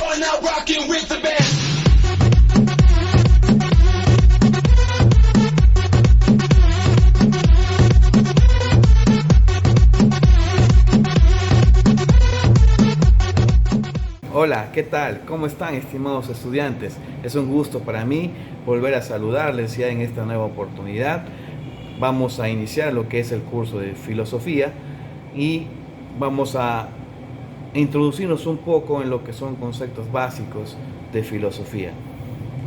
going out rocking with the band. Hola, ¿qué tal? ¿Cómo están, estimados estudiantes? Es un gusto para mí volver a saludarles ya en esta nueva oportunidad. Vamos a iniciar lo que es el curso de filosofía y vamos a introducirnos un poco en lo que son conceptos básicos de filosofía.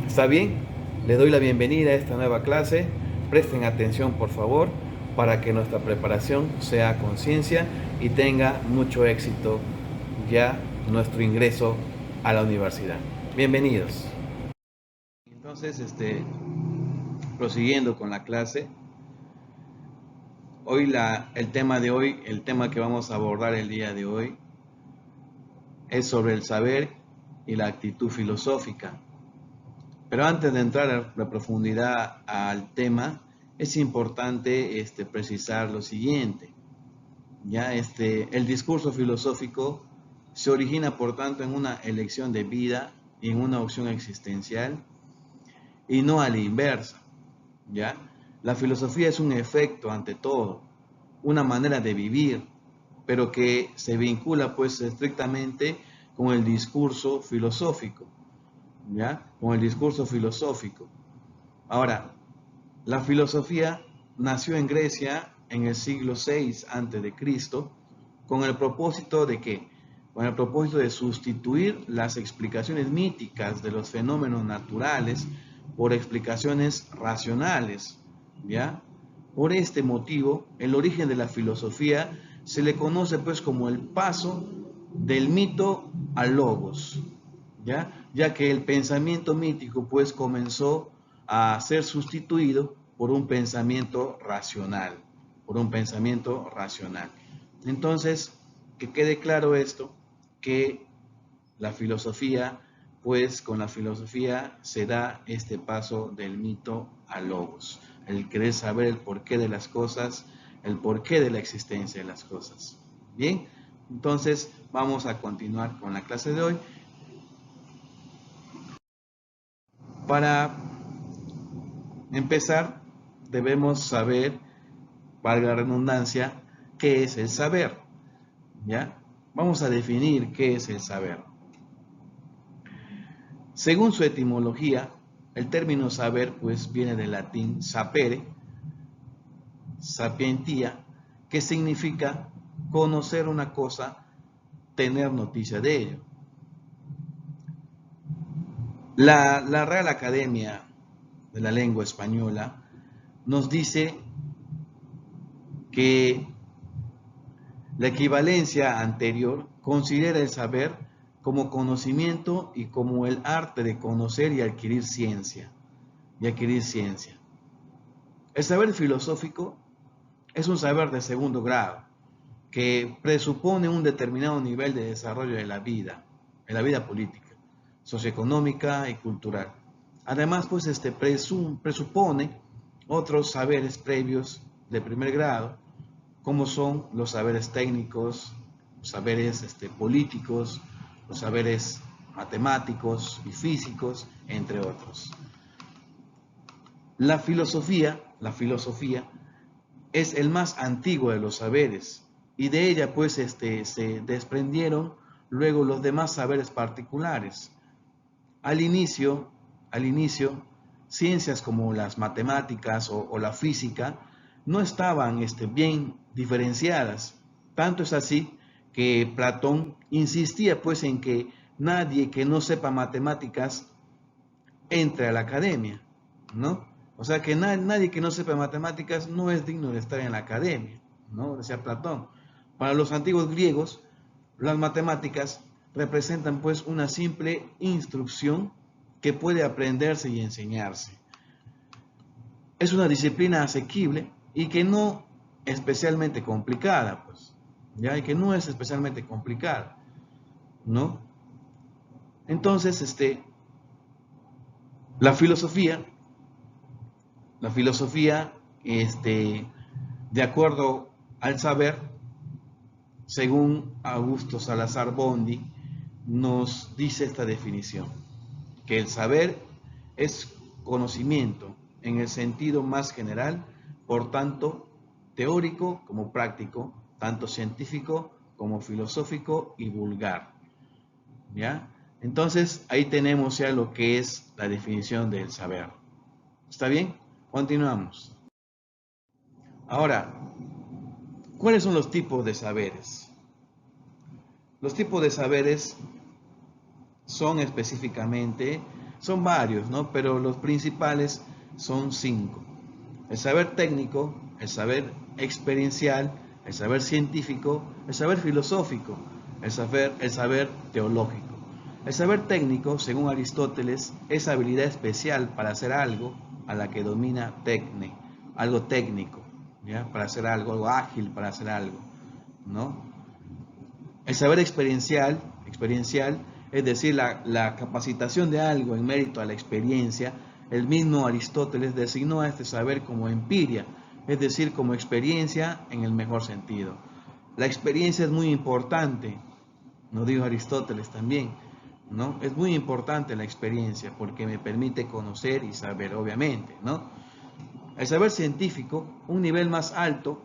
¿Está bien? Les doy la bienvenida a esta nueva clase. Presten atención, por favor, para que nuestra preparación sea a conciencia y tenga mucho éxito ya nuestro ingreso a la universidad. Bienvenidos. Entonces, prosiguiendo con la clase, el tema que vamos a abordar el día de hoy es sobre el saber y la actitud filosófica. Pero antes de entrar a la profundidad al tema, es importante precisar lo siguiente. El discurso filosófico se origina, por tanto, en una elección de vida y en una opción existencial y no a la inversa. ¿Ya? La filosofía es un efecto ante todo, una manera de vivir, pero que se vincula pues estrictamente con el discurso filosófico. ¿Ya? Con el discurso filosófico. Ahora, la filosofía nació en Grecia en el siglo VI a.C. con el propósito de ¿qué? Con el propósito de sustituir las explicaciones míticas de los fenómenos naturales por explicaciones racionales, ¿ya? Por este motivo, el origen de la filosofía se le conoce pues como el paso del mito al logos, ya que el pensamiento mítico pues comenzó a ser sustituido por un pensamiento racional, Entonces, que quede claro esto, que la filosofía, pues con la filosofía se da este paso del mito al logos, el querer saber el porqué de las cosas, el porqué de la existencia de las cosas. Bien, entonces vamos a continuar con la clase de hoy. Para empezar, debemos saber, valga la redundancia, qué es el saber. ¿Ya? Vamos a definir qué es el saber. Según su etimología, el término saber pues viene del latín sapere, sapientia, que significa conocer una cosa, tener noticia de ello. La Real Academia de la Lengua Española nos dice que la equivalencia anterior considera el saber como conocimiento y como el arte de conocer y adquirir ciencia. El saber filosófico es un saber de segundo grado que presupone un determinado nivel de desarrollo de la vida política, socioeconómica y cultural. Además, pues presupone otros saberes previos de primer grado, como son los saberes técnicos, los saberes políticos, los saberes matemáticos y físicos, entre otros. La filosofía es el más antiguo de los saberes y de ella pues se desprendieron luego los demás saberes particulares. Al inicio, ciencias como las matemáticas o la física no estaban bien diferenciadas. Tanto es así que Platón insistía pues en que nadie que no sepa matemáticas entre a la academia, ¿no? O sea que nadie que no sepa matemáticas no es digno de estar en la academia, ¿no? Decía Platón. Para los antiguos griegos, las matemáticas representan pues una simple instrucción que puede aprenderse y enseñarse. Es una disciplina asequible y que no especialmente complicada, pues, ya, y que no es especialmente complicada, ¿no? Entonces, la filosofía, de acuerdo al saber, según Augusto Salazar Bondy, nos dice esta definición, que el saber es conocimiento en el sentido más general, por tanto teórico como práctico, tanto científico como filosófico y vulgar. ¿Ya? Entonces ahí tenemos ya lo que es la definición del saber. ¿Está bien? Continuamos. Ahora, ¿cuáles son los tipos de saberes? Los tipos de saberes son específicamente, son varios, ¿no? Pero los principales son 5. El saber técnico, el saber experiencial, el saber científico, el saber filosófico, el saber teológico. El saber técnico, según Aristóteles, es habilidad especial para hacer algo a la que domina tecne, algo técnico, ¿ya? Para hacer algo ágil para hacer algo, ¿no? El saber experiencial, es decir, la capacitación de algo en mérito a la experiencia. El mismo Aristóteles designó a este saber como empiria, es decir, como experiencia en el mejor sentido. La experiencia es muy importante, nos dijo Aristóteles también, ¿no? Es muy importante la experiencia porque me permite conocer y saber, obviamente, ¿no? El saber científico, un nivel más alto,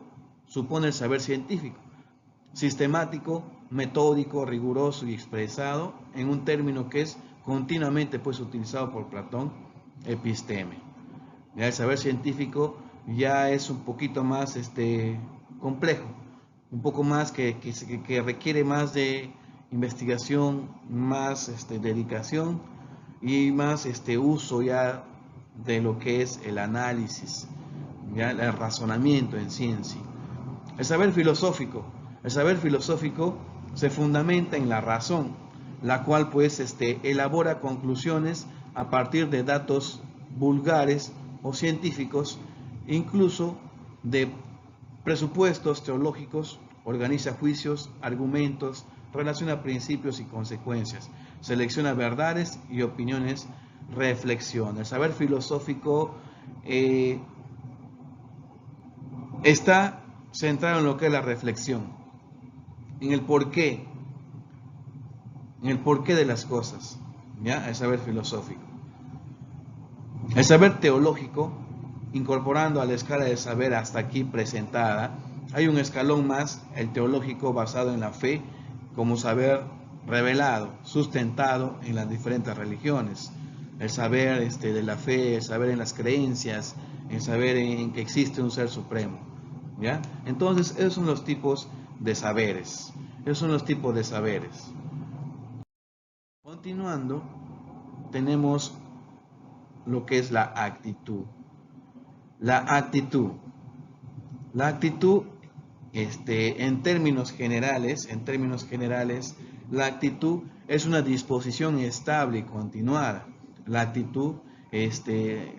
supone el saber científico, sistemático, metódico, riguroso y expresado en un término que es continuamente pues utilizado por Platón, episteme. Ya el saber científico ya es un poquito más complejo, un poco más que requiere más de investigación, más dedicación y más uso ya de lo que es el análisis, ya el razonamiento en ciencia. El saber filosófico se fundamenta en la razón, la cual pues elabora conclusiones a partir de datos vulgares o científicos, incluso de presupuestos teológicos, organiza juicios, argumentos, relaciona principios y consecuencias, selecciona verdades y opiniones, reflexiona. El saber filosófico está centrado en lo que es la reflexión, en el porqué de las cosas, ¿ya? El saber filosófico. El saber teológico, incorporando a la escala de saber hasta aquí presentada, hay un escalón más, el teológico basado en la fe, como saber revelado, sustentado en las diferentes religiones. El saber de la fe, el saber en las creencias, el saber en que existe un ser supremo, ¿ya? Entonces, esos son los tipos de saberes. Esos son los tipos de saberes. Continuando, tenemos lo que es la actitud. La actitud, en términos generales, la actitud es una disposición estable y continuada. La actitud,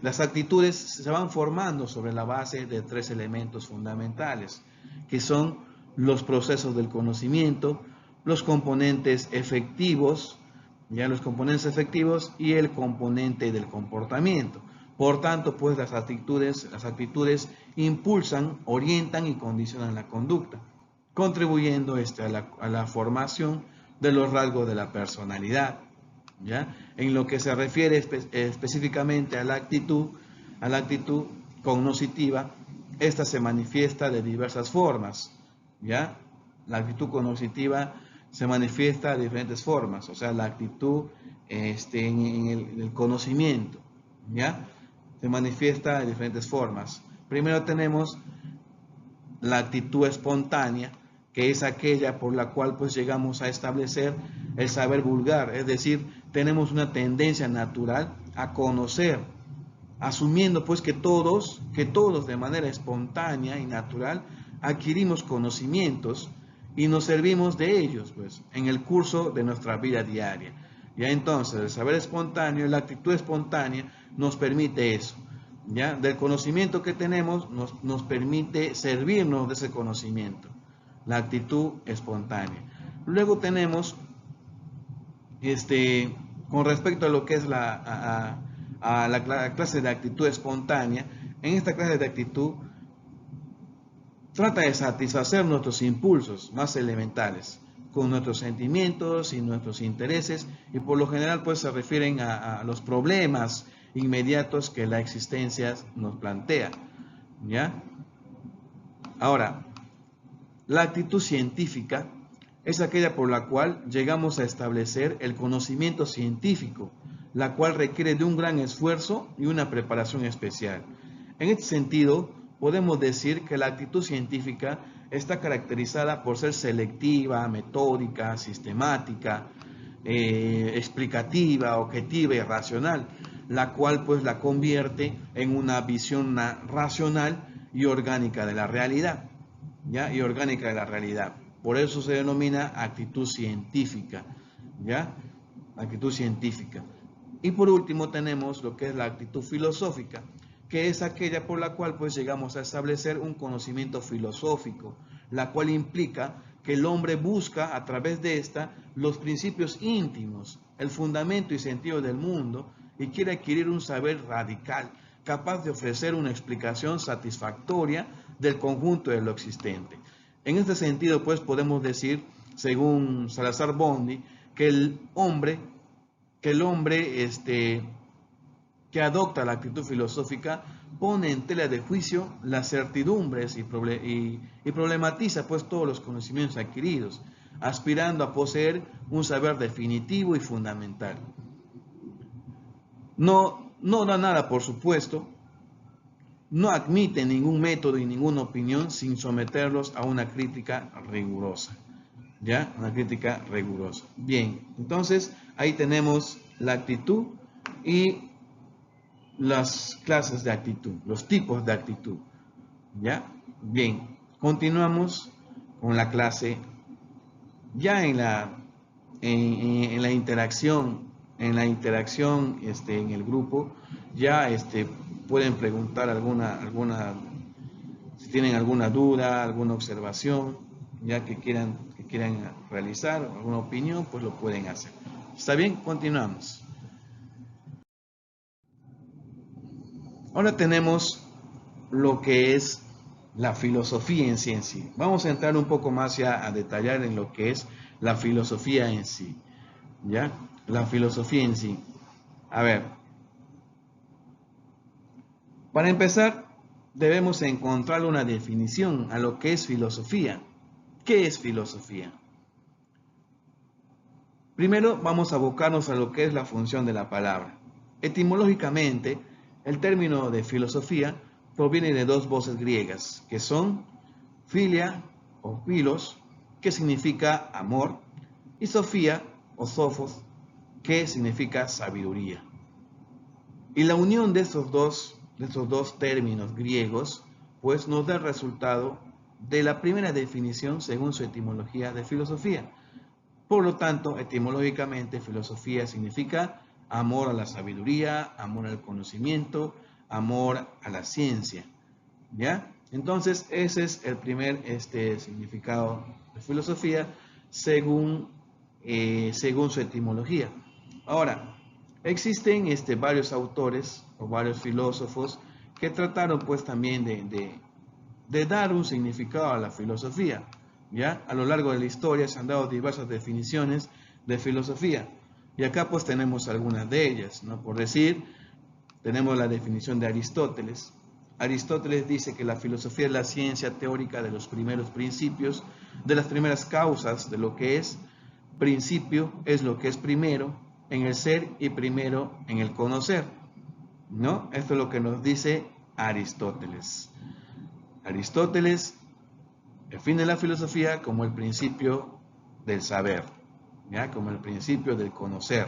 las actitudes se van formando sobre la base de 3 elementos fundamentales, que son los procesos del conocimiento, los componentes efectivos, y el componente del comportamiento. Por tanto, pues las actitudes impulsan, orientan y condicionan la conducta, contribuyendo a la formación de los rasgos de la personalidad, ¿ya? En lo que se refiere específicamente a la actitud cognoscitiva, esta se manifiesta de diversas formas, ¿ya? La actitud cognoscitiva se manifiesta de diferentes formas, o sea, la actitud en el conocimiento, ¿ya? Se manifiesta de diferentes formas. Primero tenemos la actitud espontánea, que es aquella por la cual pues llegamos a establecer el saber vulgar, es decir, tenemos una tendencia natural a conocer, asumiendo pues que todos de manera espontánea y natural adquirimos conocimientos y nos servimos de ellos pues en el curso de nuestra vida diaria. Ya entonces el saber espontáneo, la actitud espontánea nos permite eso, ¿ya? Del conocimiento que tenemos nos permite servirnos de ese conocimiento, la actitud espontánea. Luego tenemos con respecto a lo que es la clase de actitud espontánea. En esta clase de actitud trata de satisfacer nuestros impulsos más elementales, con nuestros sentimientos y nuestros intereses, y por lo general pues se refieren a los problemas inmediatos que la existencia nos plantea, ¿ya? Ahora, la actitud científica es aquella por la cual llegamos a establecer el conocimiento científico, la cual requiere de un gran esfuerzo y una preparación especial. En este sentido, podemos decir que la actitud científica está caracterizada por ser selectiva, metódica, sistemática, explicativa, objetiva y racional, la cual pues la convierte en una visión racional y orgánica de la realidad, ¿ya? Y orgánica de la realidad. Por eso se denomina actitud científica, ¿ya? Actitud científica. Y por último tenemos lo que es la actitud filosófica, que es aquella por la cual pues llegamos a establecer un conocimiento filosófico, la cual implica que el hombre busca a través de esta los principios íntimos, el fundamento y sentido del mundo, y quiere adquirir un saber radical, capaz de ofrecer una explicación satisfactoria del conjunto de lo existente. En este sentido, pues, podemos decir, según Salazar Bondi, que el hombre que adopta la actitud filosófica pone en tela de juicio las certidumbres y problematiza pues todos los conocimientos adquiridos, aspirando a poseer un saber definitivo y fundamental. No da nada por supuesto, no admite ningún método y ninguna opinión sin someterlos a una crítica rigurosa. ¿Ya? Una crítica rigurosa. Bien, entonces ahí tenemos la actitud y las clases de actitud, los tipos de actitud. ¿Ya? Bien, continuamos con la clase ya en la interacción, en el grupo, ya pueden preguntar si tienen alguna duda, alguna observación, ya que quieran realizar, alguna opinión, pues lo pueden hacer. ¿Está bien? Continuamos. Ahora tenemos lo que es la filosofía en sí en sí. Vamos a entrar un poco más ya a detallar en lo que es la filosofía en sí. ¿Ya? La filosofía en sí. A ver. Para empezar, debemos encontrar una definición a lo que es filosofía. ¿Qué es filosofía? Primero vamos a abocarnos a lo que es la función de la palabra. Etimológicamente, el término de filosofía proviene de dos voces griegas, que son filia o philos, que significa amor, y sofía o sophos, que significa sabiduría. Y la unión de estos dos términos griegos, pues nos da el resultado de la primera definición según su etimología de filosofía. Por lo tanto, etimológicamente, filosofía significa amor a la sabiduría, amor al conocimiento, amor a la ciencia. ¿Ya? Entonces, ese es el primer significado de filosofía según su etimología. Ahora, existen varios autores o varios filósofos que trataron pues también de dar un significado a la filosofía. ¿Ya? A lo largo de la historia se han dado diversas definiciones de filosofía. Y acá pues tenemos algunas de ellas, ¿no? Por decir, tenemos la definición de Aristóteles. Aristóteles dice que la filosofía es la ciencia teórica de los primeros principios, de las primeras causas de lo que es. Principio es lo que es primero en el ser y primero en el conocer, ¿no? Esto es lo que nos dice Aristóteles. Aristóteles define la filosofía como el principio del saber, ¿ya? Como el principio del conocer,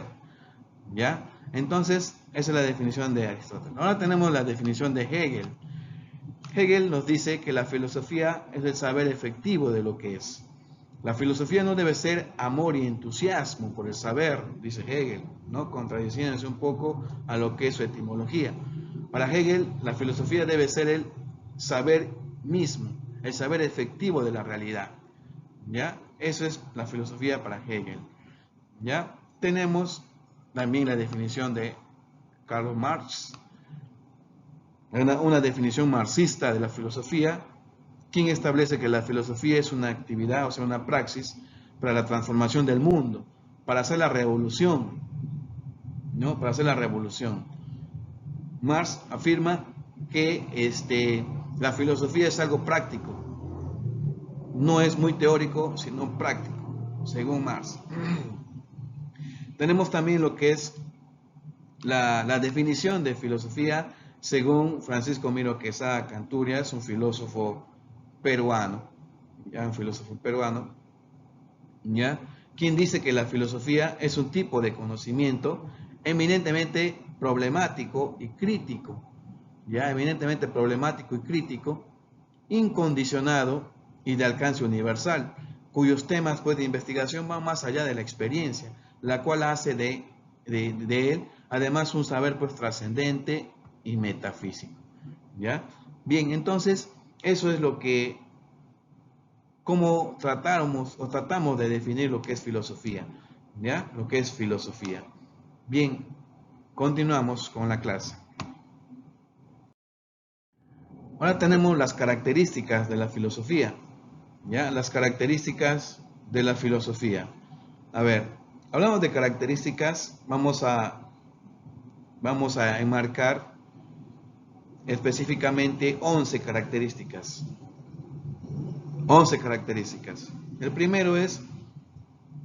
¿ya? Entonces, esa es la definición de Aristóteles. Ahora tenemos la definición de Hegel. Hegel nos dice que la filosofía es el saber efectivo de lo que es. La filosofía no debe ser amor y entusiasmo por el saber, dice Hegel, ¿no? Contradiciéndose un poco a lo que es su etimología. Para Hegel, la filosofía debe ser el saber mismo, el saber efectivo de la realidad, ¿ya? Eso es la filosofía para Hegel, ¿ya? Tenemos también la definición de Karl Marx, una definición marxista de la filosofía, quien establece que la filosofía es una actividad, o sea, una praxis, para la transformación del mundo, para hacer la revolución, ¿no? Para hacer la revolución. Marx afirma que la filosofía es algo práctico, no es muy teórico, sino práctico, según Marx. Tenemos también lo que es la definición de filosofía según Francisco Miro Quesada Canturia, un filósofo peruano, ¿ya? Quien dice que la filosofía es un tipo de conocimiento eminentemente problemático y crítico, ya eminentemente problemático y crítico, incondicionado y de alcance universal, cuyos temas pues, de investigación van más allá de la experiencia, la cual hace de él además un saber pues trascendente y metafísico, ¿ya? Bien, entonces eso es lo que, cómo tratamos de definir lo que es filosofía, ¿ya? Lo que es filosofía. Bien, continuamos con la clase. Ahora tenemos las características de la filosofía, ¿ya? Las características de la filosofía. A ver, hablamos de características, vamos a enmarcar específicamente 11 características. 11 características.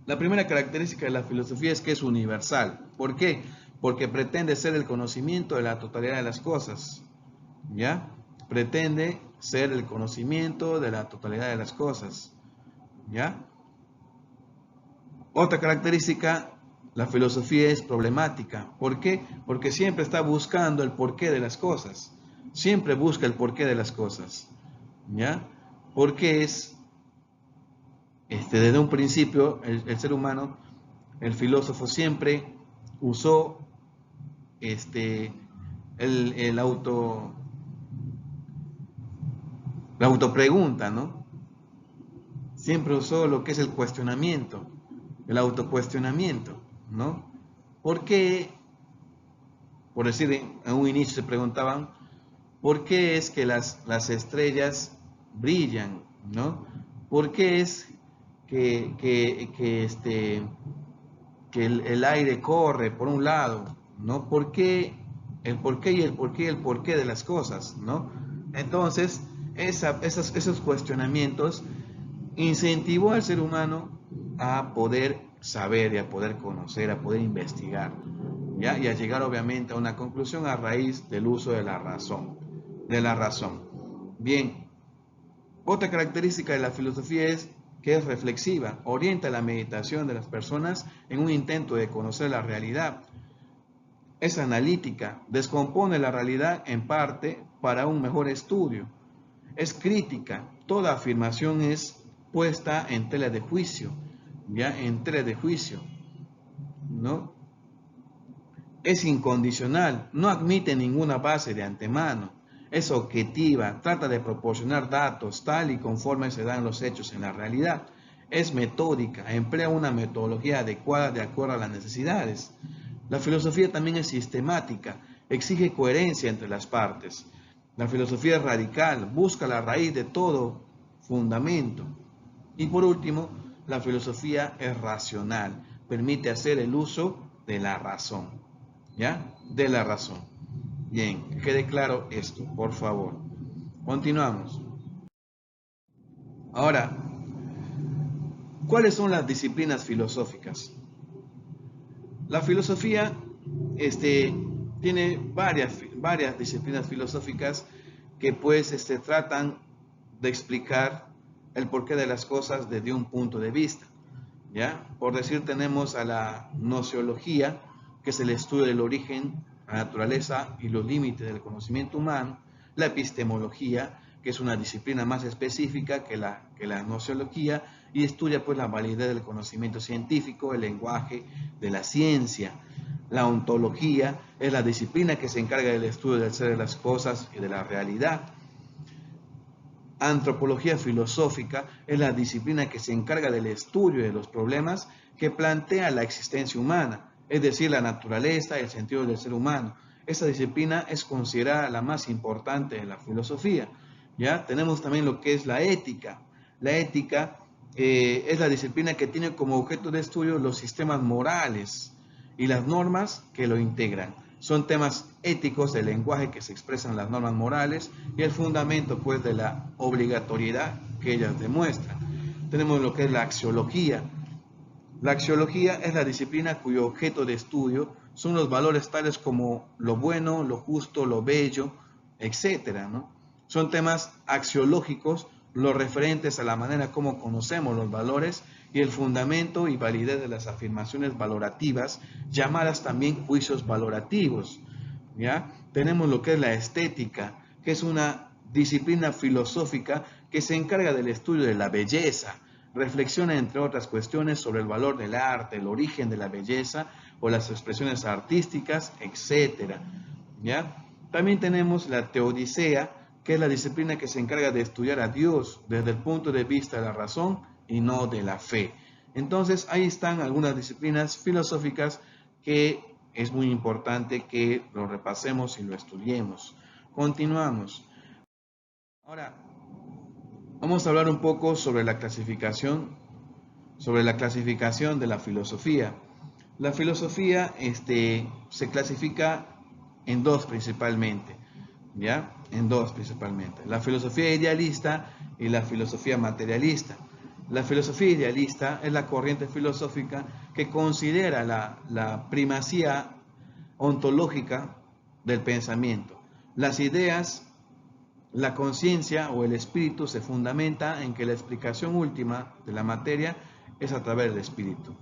La primera característica de la filosofía es que es universal. ¿Por qué? Porque pretende ser el conocimiento de la totalidad de las cosas, ¿ya? Pretende ser el conocimiento de la totalidad de las cosas, ¿ya? Otra característica, la filosofía es problemática. ¿Por qué? Porque siempre está buscando el porqué de las cosas. Siempre busca el porqué de las cosas, ¿ya? Porque desde un principio, el ser humano, el filósofo siempre usó la autopregunta, ¿no? Siempre usó lo que es el cuestionamiento, el autocuestionamiento, ¿no? ¿Por qué? Por decir, en un inicio se preguntaban, ¿por qué es que las estrellas brillan, ¿no? ¿Por qué es que el aire corre por un lado, ¿no? ¿Por qué? El porqué y el porqué y el porqué de las cosas, ¿no? Entonces, esos cuestionamientos incentivó al ser humano a poder saber y a poder conocer, a poder investigar, ¿ya? Y a llegar obviamente a una conclusión a raíz del uso de la razón, Bien, otra característica de la filosofía es que es reflexiva, orienta la meditación de las personas en un intento de conocer la realidad. Es analítica, descompone la realidad en parte para un mejor estudio. Es crítica, toda afirmación es puesta en tela de juicio, ¿ya? En tela de juicio, ¿no? Es incondicional, no admite ninguna base de antemano. Es objetiva, trata de proporcionar datos tal y conforme se dan los hechos en la realidad. Es metódica, emplea una metodología adecuada de acuerdo a las necesidades. La filosofía también es sistemática, exige coherencia entre las partes. La filosofía es radical, busca la raíz de todo fundamento. Y por último, la filosofía es racional, permite hacer el uso de la razón, ¿ya? De la razón. Bien, que quede claro esto, por favor. Continuamos. Ahora, ¿cuáles son las disciplinas filosóficas? La filosofía tiene varias disciplinas filosóficas que pues tratan de explicar el porqué de las cosas desde un punto de vista, ¿ya? Por decir, tenemos a la gnoseología, que es el estudio del origen, la naturaleza y los límites del conocimiento humano; la epistemología, que es una disciplina más específica que la gnoseología y estudia pues la validez del conocimiento científico, el lenguaje de la ciencia. La ontología es la disciplina que se encarga del estudio del ser de las cosas y de la realidad. Antropología filosófica es la disciplina que se encarga del estudio de los problemas que plantea la existencia humana, es decir, la naturaleza y el sentido del ser humano. Esta disciplina es considerada la más importante de la filosofía, ¿ya? Tenemos también lo que es la ética. La ética es la disciplina que tiene como objeto de estudio los sistemas morales y las normas que lo integran. Son temas éticos del lenguaje que se expresan las normas morales y el fundamento pues de la obligatoriedad que ellas demuestran. Tenemos lo que es la axiología. La axiología es la disciplina cuyo objeto de estudio son los valores tales como lo bueno, lo justo, lo bello, etcétera, ¿no? Son temas axiológicos, los referentes a la manera como conocemos los valores y el fundamento y validez de las afirmaciones valorativas, llamadas también juicios valorativos, ¿ya? Tenemos lo que es la estética, que es una disciplina filosófica que se encarga del estudio de la belleza, reflexiona, entre otras cuestiones, sobre el valor del arte, el origen de la belleza o las expresiones artísticas, etc. ¿Ya? También tenemos la teodicea, que es la disciplina que se encarga de estudiar a Dios desde el punto de vista de la razón y no de la fe. Entonces, ahí están algunas disciplinas filosóficas que es muy importante que lo repasemos y lo estudiemos. Continuamos. Ahora, vamos a hablar un poco sobre la clasificación de la filosofía. La filosofía se clasifica en dos principalmente, ¿ya? En dos principalmente. La filosofía idealista y la filosofía materialista. La filosofía idealista es la corriente filosófica que considera la primacía ontológica del pensamiento. Las ideas, la conciencia o el espíritu se fundamenta en que la explicación última de la materia es a través del espíritu.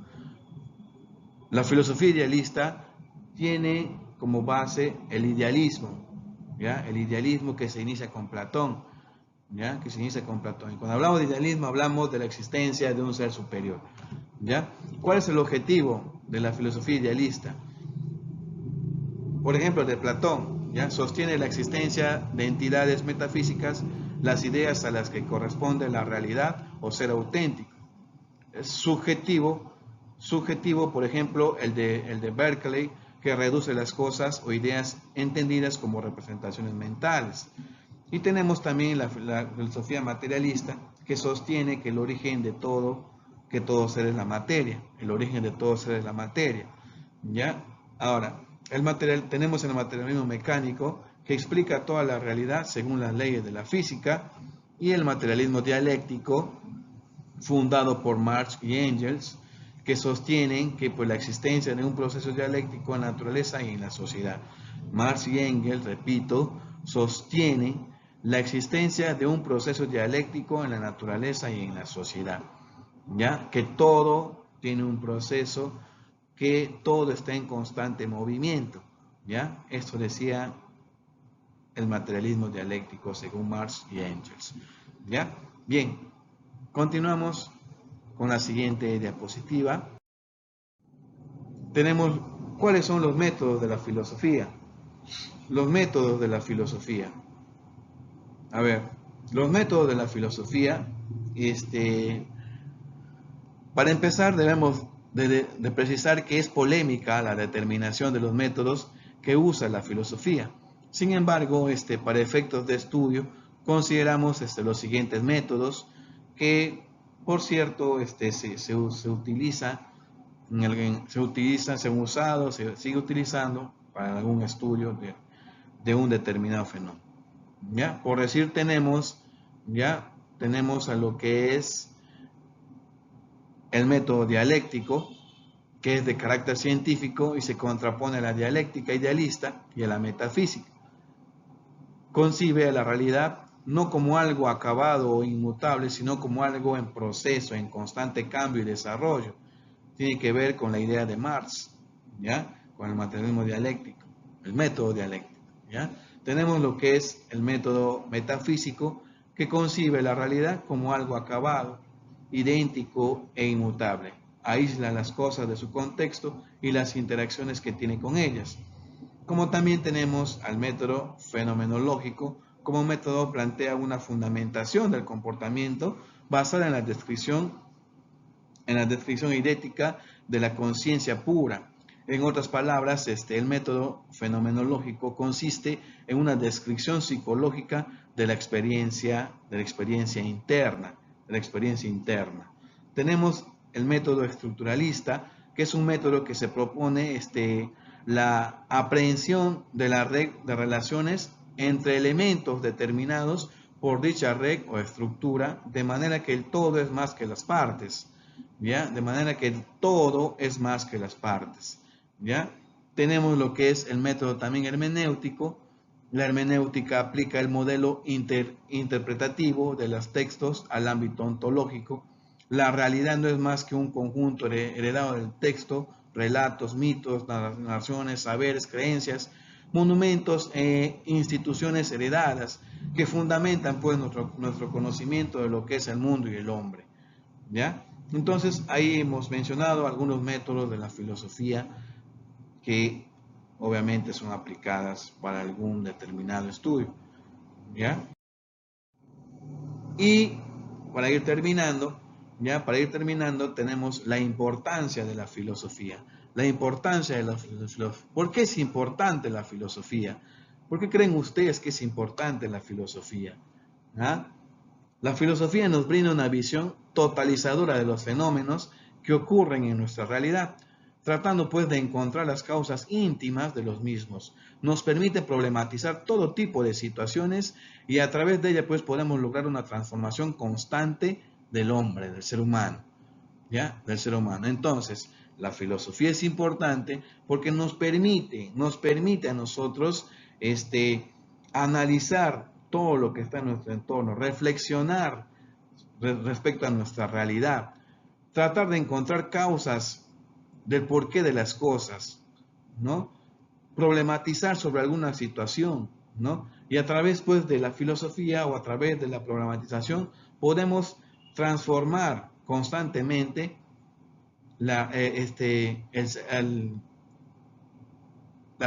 La filosofía idealista tiene como base el idealismo, ¿ya? El idealismo que se inicia con Platón, ¿ya? Que se inicia con Platón. Y cuando hablamos de idealismo hablamos de la existencia de un ser superior, ¿ya? ¿Cuál es el objetivo de la filosofía idealista? Por ejemplo, de Platón, ¿ya? Sostiene la existencia de entidades metafísicas, las ideas a las que corresponde la realidad o ser auténtico. Es subjetivo, por ejemplo, el de Berkeley, que reduce las cosas o ideas entendidas como representaciones mentales. Y tenemos también la filosofía materialista, que sostiene que el origen de todo, que todo ser es la materia, el origen de todo ser es la materia, ¿ya? Ahora, tenemos el materialismo mecánico, que explica toda la realidad según las leyes de la física, y el materialismo dialéctico, fundado por Marx y Engels, que sostienen que pues, la existencia de un proceso dialéctico en la naturaleza y en la sociedad. Marx y Engels, repito, sostienen la existencia de un proceso dialéctico en la naturaleza y en la sociedad, ¿ya? Que todo tiene un proceso, que todo está en constante movimiento, ¿ya? Esto decía el materialismo dialéctico según Marx y Engels, ¿ya? Bien, continuamos con la siguiente diapositiva. Tenemos cuáles son los métodos de la filosofía. Los métodos de la filosofía. A ver, los métodos de la filosofía, para empezar debemos de precisar que es polémica la determinación de los métodos que usa la filosofía. Sin embargo, para efectos de estudio, consideramos los siguientes métodos que, por cierto, se utiliza, se han usado, se sigue utilizando para algún estudio de un determinado fenómeno. ¿Ya? Por decir, tenemos a lo que es el método dialéctico, que es de carácter científico y se contrapone a la dialéctica idealista y a la metafísica. Concibe a la realidad no como algo acabado o inmutable, sino como algo en proceso, en constante cambio y desarrollo. Tiene que ver con la idea de Marx, ¿ya? Con el materialismo dialéctico, el método dialéctico, ¿ya? Tenemos lo que es el método metafísico, que concibe la realidad como algo acabado, idéntico e inmutable. Aísla las cosas de su contexto y las interacciones que tiene con ellas. Como también tenemos al método fenomenológico, como método plantea una fundamentación del comportamiento basada en la descripción idética de la conciencia pura. En otras palabras, el método fenomenológico consiste en una descripción psicológica de la experiencia interna, tenemos el método estructuralista, que es un método que se propone la aprehensión de la red de relaciones entre elementos determinados por dicha red o estructura, de manera que el todo es más que las partes, ¿ya? De manera que el todo es más que las partes, ¿ya? Tenemos lo que es el método también hermenéutico. La hermenéutica aplica el modelo interpretativo de los textos al ámbito ontológico. La realidad no es más que un conjunto heredado del texto, relatos, mitos, narraciones, saberes, creencias, monumentos e instituciones heredadas que fundamentan pues nuestro conocimiento de lo que es el mundo y el hombre, ¿ya? Entonces ahí hemos mencionado algunos métodos de la filosofía que obviamente son aplicadas para algún determinado estudio, ¿ya? Y para ir terminando, ¿ya? Para ir terminando tenemos la importancia de la filosofía. La importancia de la filosofía. ¿Por qué es importante la filosofía? ¿Por qué creen ustedes que es importante la filosofía? ¿Ah? La filosofía nos brinda una visión totalizadora de los fenómenos que ocurren en nuestra realidad, tratando pues de encontrar las causas íntimas de los mismos. Nos permite problematizar todo tipo de situaciones y a través de ella pues podemos lograr una transformación constante del hombre, del ser humano, ¿ya? Del ser humano. Entonces, la filosofía es importante porque nos permite a nosotros analizar todo lo que está en nuestro entorno, reflexionar respecto a nuestra realidad, tratar de encontrar causas del porqué de las cosas, ¿no? Problematizar sobre alguna situación, ¿no? Y a través, pues, de la filosofía o a través de la problematización podemos transformar constantemente las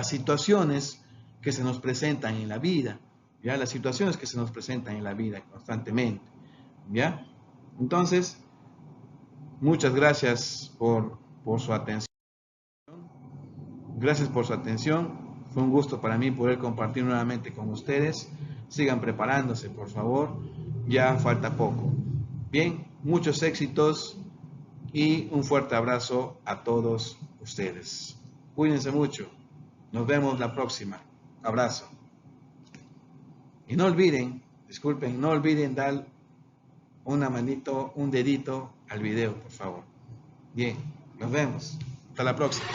situaciones que se nos presentan en la vida, ¿ya? Las situaciones que se nos presentan en la vida constantemente, ¿ya? Entonces, muchas gracias por su atención. Gracias por su atención. Fue un gusto para mí poder compartir nuevamente con ustedes. Sigan preparándose, por favor. Ya falta poco. Bien, muchos éxitos y un fuerte abrazo a todos ustedes. Cuídense mucho. Nos vemos la próxima. Abrazo. Y no olviden, disculpen, no olviden dar una manito, un dedito al video, por favor. Bien, nos vemos. Hasta la próxima.